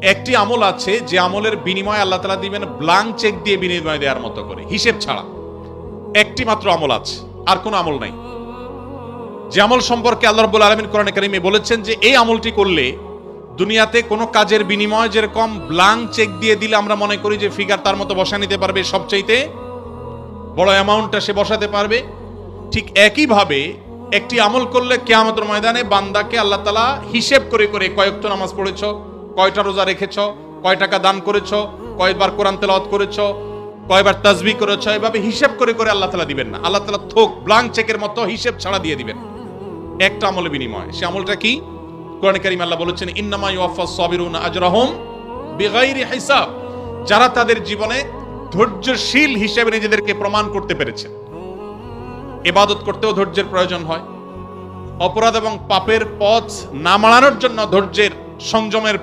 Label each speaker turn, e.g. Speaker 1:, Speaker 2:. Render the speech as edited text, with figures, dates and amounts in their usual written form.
Speaker 1: একটি আমল আছে যে আমলের বিনিময়ে আল্লাহ তাআলা দিবেন ব্ল্যাঙ্ক চেক দিয়ে বিনিময় দেওয়ার মতো করে, হিসেব ছাড়া। একটি মাত্র আমল আছে, আর কোনো আমল নাই। যে আমল সম্পর্কে আল্লাহ রাব্বুল আলামিন কোরআনে কারিমে বলেছেন যে এই আমলটি করলে দুনিয়াতে কোনো কাজের বিনিময় যেরকম ব্ল্যাঙ্ক চেক দিয়ে দিলে আমরা মনে করি যে ফিগার তার মতো বসা নিতে পারবে, সবচাইতে বড় অ্যামাউন্টটা সে বসাতে পারবে, ঠিক একইভাবে একটি আমল করলে কিয়ামতের ময়দানে বান্দাকে আল্লাহ তাআলা হিসেব করে করে কয়েকত নামাজ পড়েছো, কয়টা রোজা রেখেছো, কয় টাকা দান করেছো, কয়বার কোরআন তেলাওয়াত করেছো, কয়বার তাসবিহ করেছো, এভাবে হিসেব করে করে আল্লাহ তাআলা দিবেন না। আল্লাহ তাআলা থোক ব্ল্যাঙ্ক চেকের মতো হিসেব ছাড়া দিয়ে দিবেন একটা আমলের বিনিময়ে। সে আমলটা কি? কোরআনে কারীমে আল্লাহ বলেছেন ইন্নামা ইউওয়াফাস সাবিরুনা আজরাহুম বিগাইরি হিসাব। যারা তাদের জীবনে ধৈর্যশীল হিসেবে নিজেদেরকে প্রমাণ করতে পেরেছে। ইবাদত করতেও ধৈর্যের প্রয়োজন হয়, অপরাধ এবং পাপের পথ না মাড়ানোর জন্য ধৈর্যের সংযমের